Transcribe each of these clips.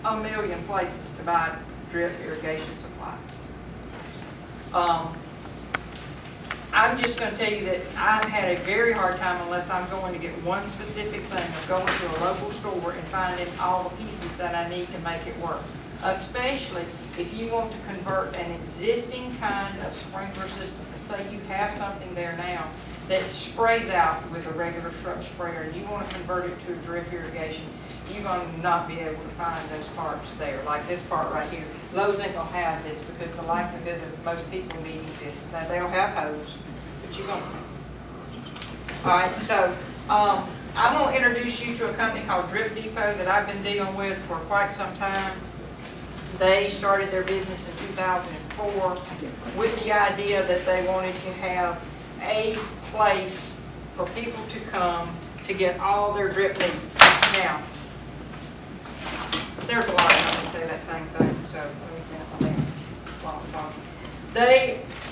a million places to buy drip irrigation supplies. I'm just going to tell you that I've had a very hard time, unless I'm going to get one specific thing, of going to a local store and finding all the pieces that I need to make it work. Especially if you want to convert an existing kind of sprinkler system. Say you have something there now that sprays out with a regular shrub sprayer and you want to convert it to a drip irrigation, you're going to not be able to find those parts there. Like this part right here. Lowe's ain't going to have this because the likelihood of most people needing this. Now they'll have hose, but you're going to. Alright, so I'm going to introduce you to a company called Drip Depot that I've been dealing with for quite some time. They started their business in 2004 with the idea that they wanted to have a place for people to come to get all their drip needs. Now, there's a lot of companies say that same thing, so let me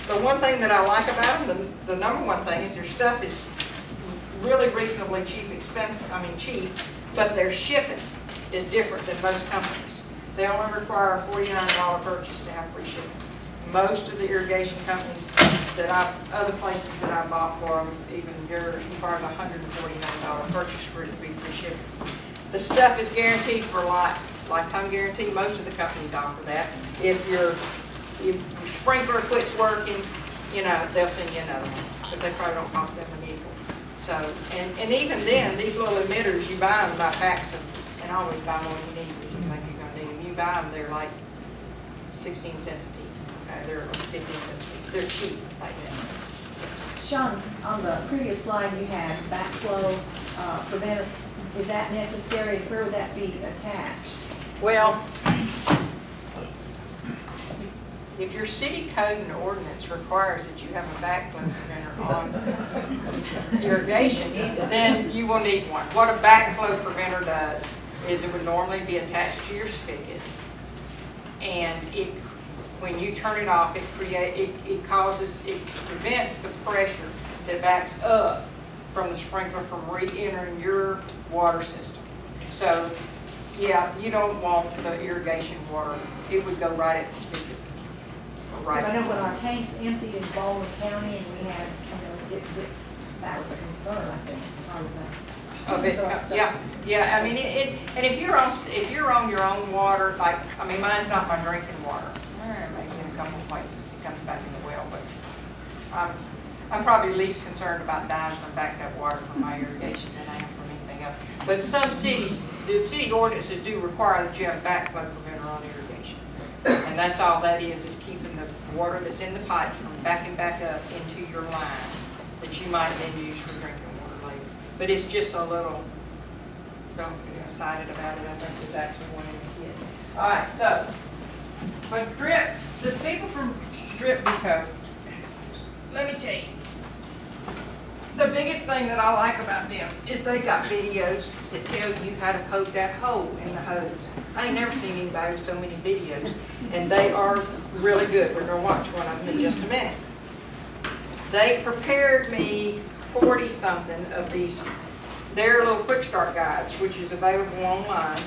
the one thing that I like about them, the number one thing, is their stuff is really reasonably cheap, cheap, but their shipping is different than most companies. They only require a $49 purchase to have free shipping. Most of the irrigation companies other places that I bought for them, even requires a $149 purchase for it to be free shipping. The stuff is guaranteed for life, lifetime guarantee. Most of the companies offer that. If your sprinkler quits working, they'll send you another one because they probably don't cost them a nickel. So, and even then, these little emitters, you buy them by packs and always buy more than you need. Buy them, they're like 16 cents a piece. Okay, they're 15 cents a piece. They're cheap like that. Yes, Sean, on the previous slide you had backflow preventer. Is that necessary? Where would that be attached? Well, if your city code and ordinance requires that you have a backflow preventer on irrigation, then you will need one. What a backflow preventer does is it would normally be attached to your spigot, and when you turn it off, it prevents the pressure that backs up from the sprinkler from re-entering your water system. So, yeah, you don't want the irrigation water; it would go right at the spigot. Right. I know when our tanks emptied in Baldwin County, and we had, that was a concern, I think. Yeah. I mean, and if you're on your own water, like mine's not my drinking water. Maybe in a couple of places it comes back in the well, but I'm probably least concerned about dying from backed up water from my irrigation than I am from anything else. But some cities, the city ordinances do require that you have a backflow preventer on irrigation, and that's all that is keeping the water that's in the pipes from backing back up into your line that you might then use for drinking. But it's just a little, don't get excited about it. I think it's actually one in the kit. All right, so, but the people from Drip Depot, let me tell you, the biggest thing that I like about them is they got videos that tell you how to poke that hole in the hose. I ain't never seen anybody with so many videos, and they are really good. We're going to watch one of them in just a minute. They prepared me 40-something of these, their little quick start guides, which is available online.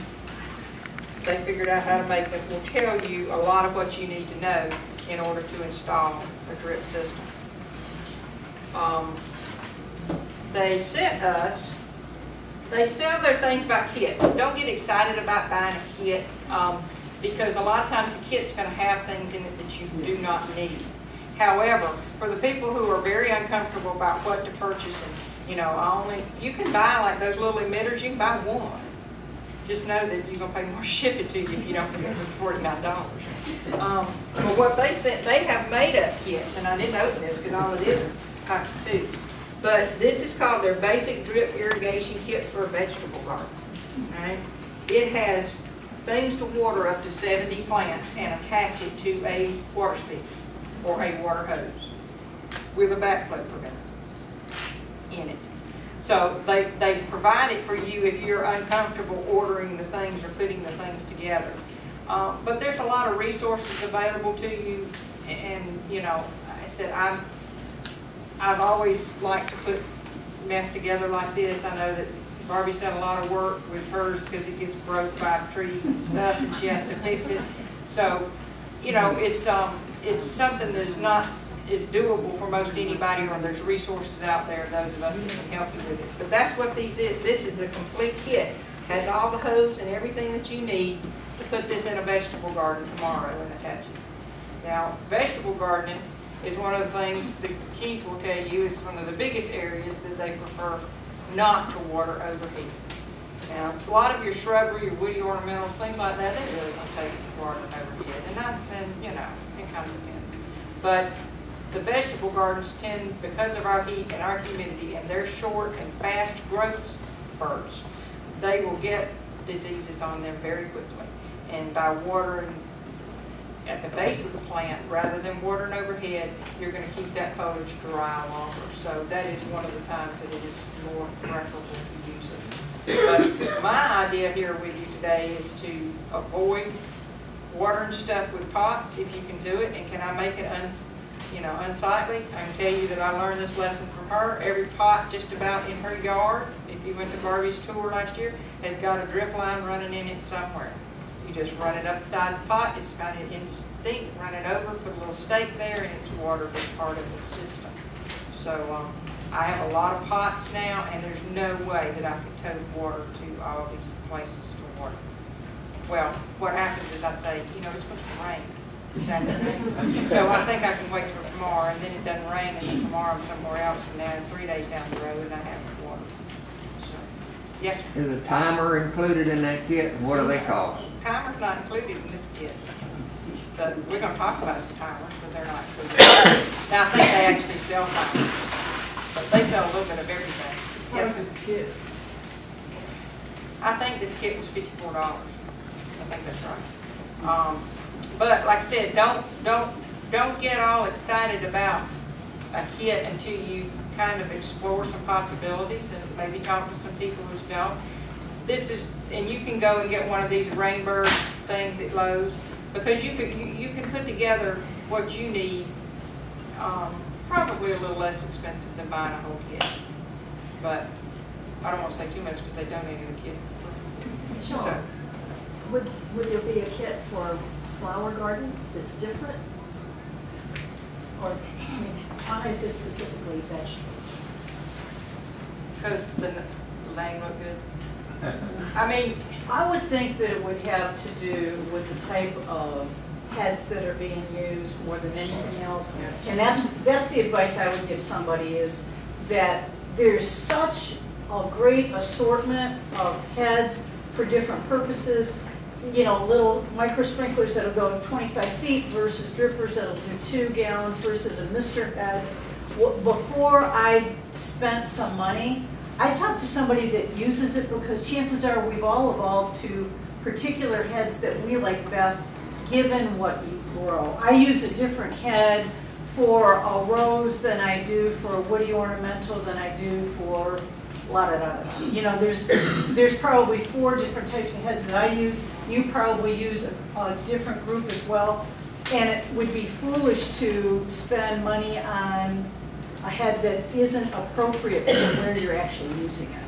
They figured out how to make them. Will tell you a lot of what you need to know in order to install a drip system. They sent us, they sell their things by kit. Don't get excited about buying a kit because a lot of times the kit's going to have things in it that you do not need. However, for the people who are very uncomfortable about what to purchase, and you can buy like those little emitters. You can buy one. Just know that you're gonna pay more to ship it to you if you don't pay $49. But what they sent, they have made-up kits, and I didn't open this because all it is type 2. But this is called their basic drip irrigation kit for a vegetable garden. Right? It has things to water up to 70 plants and attach it to a water spigot or a water hose with a backflow preventer in it. So they provide it for you if you're uncomfortable ordering the things or putting the things together. But there's a lot of resources available to you, and I said I've always liked to put mess together like this. I know that Barbie's done a lot of work with hers because it gets broke by trees and stuff, and she has to fix it. So, you know, it's something that is doable for most anybody, or there's resources out there, those of us that can help you with it. But that's what these is. This is a complete kit. Has all the hose and everything that you need to put this in a vegetable garden tomorrow and attach it. Now, vegetable gardening is one of the things that Keith will tell you is one of the biggest areas that they prefer not to water overhead. Now, it's a lot of your shrubbery, your woody ornamentals, things like that, they really don't take water overhead. And you know, it kind of depends. But the vegetable gardens tend, because of our heat and our humidity, and their short and fast growth spurts, they will get diseases on them very quickly. And by watering at the base of the plant, rather than watering overhead, you're going to keep that foliage dry longer. So that is one of the times that it is more preferable to use it. But my idea here with you today is to avoid watering stuff with pots if you can do it. And can I make it unsightly? I can tell you that I learned this lesson from her. Every pot just about in her yard, if you went to Barbie's tour last year, has got a drip line running in it somewhere. You just run it up the side of the pot, it's kind of instinct, run it over, put a little stake there, and it's watered as part of the system. So I have a lot of pots now, and there's no way that I could tote water to all these places to water. Well, what happens is I say, you know, it's supposed to rain this afternoon. So I think I can wait till tomorrow, and then it doesn't rain, and then tomorrow I'm somewhere else, and now 3 days down the road, and I have water. So, yes, sir. Is a timer included in that kit? And what do they cost? Timer's not included in this kit. We're going to talk about some timers, but they're not included. Now, I think they actually sell timers, but they sell a little bit of everything. Yes, this kit? I think this kit was $54. I think that's right. But like I said, don't get all excited about a kit until you kind of explore some possibilities and maybe talk to some people who don't. This is, and you can go and get one of these Rainbird things at Lowe's, because you can put together what you need, probably a little less expensive than buying a whole kit. But I don't want to say too much because they donated a kit. Sure. So, would there be a kit for flower garden that's different? Or, I mean, why is this specifically vegetable? because the lane looked good. I mean, I would think that it would have to do with the type of heads that are being used more than anything else. And that's the advice I would give somebody, is that there's such a great assortment of heads for different purposes. You know, little micro sprinklers that'll go 25 feet versus drippers that'll do 2 gallons versus a mister head. Before I spent some money, I talked to somebody that uses it, because chances are we've all evolved to particular heads that we like best given what you grow. I use a different head for a rose than I do for a woody ornamental than I do for la-da-da-da. You know, there's probably 4 different types of heads that I use. You probably use a different group as well. And it would be foolish to spend money on a head that isn't appropriate for where you're actually using it.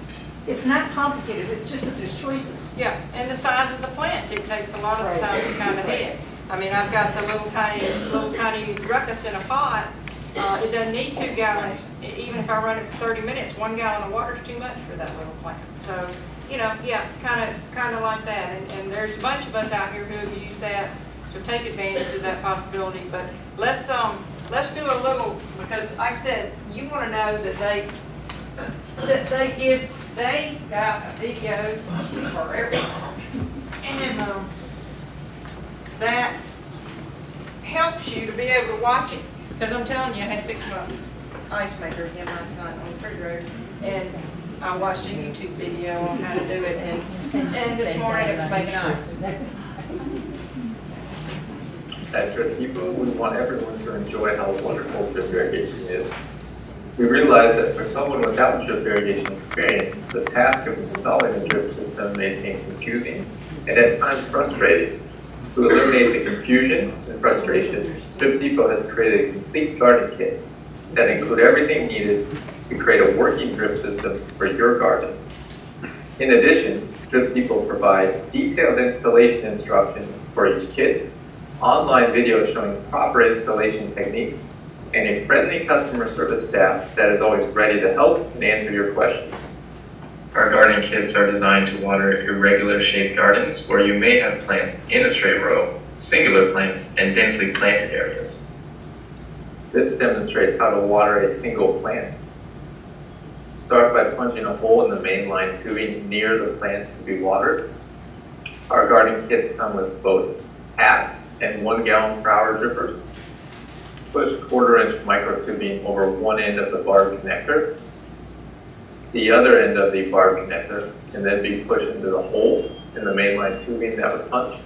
It's not complicated, it's just that there's choices. yeah, and the size of the plant dictates a lot of the time the kind of head. I mean, I've got the little tiny ruckus in a pot. It doesn't need 2 gallons. Even if I run it for 30 minutes, 1 gallon of water is too much for that little plant. So, you know, yeah, kind of like that. And there's a bunch of us out here who have used that. So take advantage of that possibility. But let's do a little, because like I said, you want to know that they got a video for everything. And that helps you to be able to watch it. Because I'm telling you, I had to fix my ice maker again last night on the refrigerator, and I watched a YouTube video on how to do it, and this morning it was making ice. As drip people, we want everyone to enjoy how wonderful drip irrigation is. We realize that for someone without drip irrigation experience, the task of installing a drip system may seem confusing and at times frustrating. To eliminate the confusion and frustration, Drip Depot has created a complete garden kit that includes everything needed to create a working drip system for your garden. In addition, Drip Depot provides detailed installation instructions for each kit, online videos showing proper installation techniques, and a friendly customer service staff that is always ready to help and answer your questions. Our gardening kits are designed to water irregular shaped gardens where you may have plants in a straight row, singular plants, and densely planted areas. This demonstrates how to water a single plant. Start by punching a hole in the main line tubing near the plant to be watered. Our gardening kits come with both half and 1 gallon per hour drippers. Push 1/4 inch micro tubing over one end of the barb connector. The other end of the barb connector can then be pushed into the hole in the mainline tubing that was punched.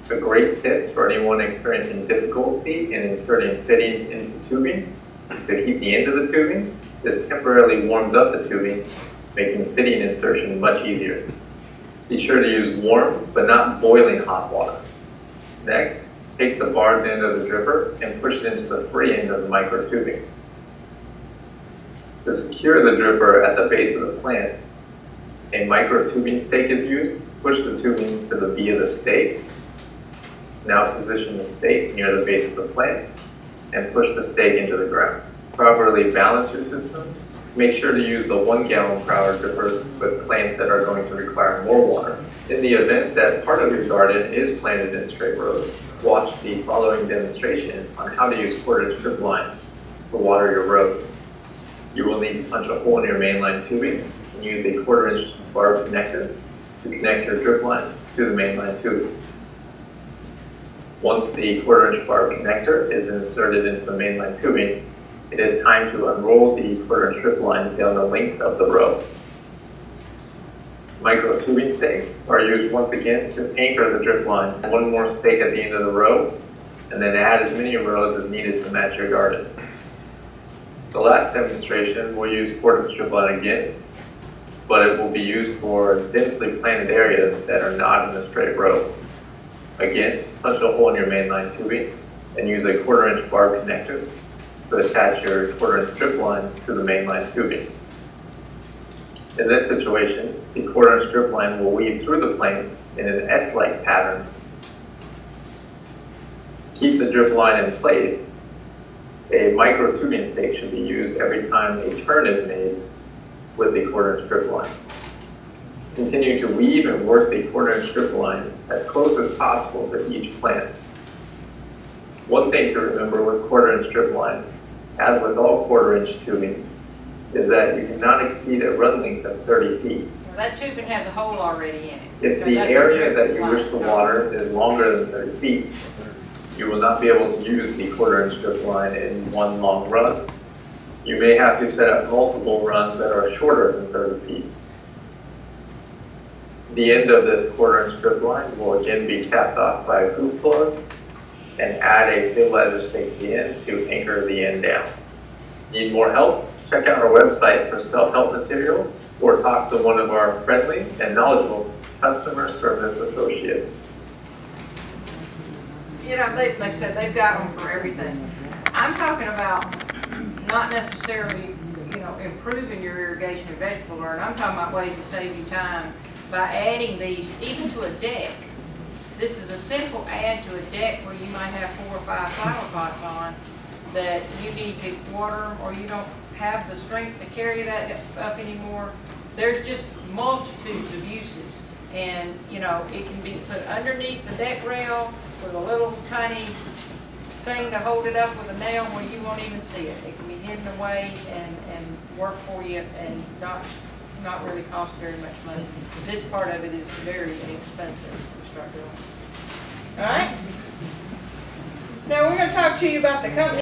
A great tip for anyone experiencing difficulty in inserting fittings into tubing is to heat the end of the tubing. This temporarily warms up the tubing, making fitting insertion much easier. Be sure to use warm but not boiling hot water. Next, take the barbed end of the dripper and push it into the free end of the micro tubing. To secure the dripper at the base of the plant, a micro tubing stake is used. Push the tubing to the V of the stake. Now position the stake near the base of the plant and push the stake into the ground. Properly balance your system. Make sure to use the 1 gallon per hour dripper with plants that are going to require more water. In the event that part of your garden is planted in straight rows, watch the following demonstration on how to use 1/4 inch drip lines to water your rows. You will need to punch a hole in your mainline tubing and use a 1/4 inch barb connector to connect your drip line to the mainline tubing. Once the 1/4 inch barb connector is inserted into the mainline tubing, it is time to unroll the 1/4 inch drip line down the length of the row. Micro tubing stakes are used once again to anchor the drip line. One more stake at the end of the row, and then add as many rows as needed to match your garden. The last demonstration, we'll use 1/4 inch drip line again, but it will be used for densely planted areas that are not in a straight row. Again, punch a hole in your mainline tubing and use a 1/4 inch barb connector to attach your 1/4 inch drip line to the mainline tubing. In this situation, the 1/4 inch drip line will weave through the plant in an S-like pattern. To keep the drip line in place, a micro tubing stake should be used every time a turn is made with the 1/4 inch drip line. Continue to weave and work the 1/4 inch drip line as close as possible to each plant. One thing to remember with 1/4 inch drip line, as with all 1/4 inch tubing, is that you cannot exceed a run length of 30 feet. That tubing has a hole already in it. If So the that's a area drip that you line. wish to water is longer than 30 feet, you will not be able to use the 1/4 inch drip line in one long run. You may have to set up multiple runs that are shorter than 30 feet. The end of this 1/4 inch drip line will again be capped off by a hoop plug and add a stabilizer stake to the end to anchor the end down. Need more help? Check out our website for self-help materials or talk to one of our friendly and knowledgeable customer service associates. You know, like I said, they've got them for everything. I'm talking about not necessarily, improving your irrigation and vegetable garden. I'm talking about ways to save you time by adding these even to a deck. This is a simple add to a deck where you might have 4 or 5 flower pots on that you need to water them, or you don't have the strength to carry that up anymore. There's just multitudes of uses, and it can be put underneath the deck rail with a little tiny thing to hold it up with a nail where you won't even see it. It can be hidden away and work for you and not really cost very much money. This part of it is very inexpensive to start doing. All right? Now we're going to talk to you about the company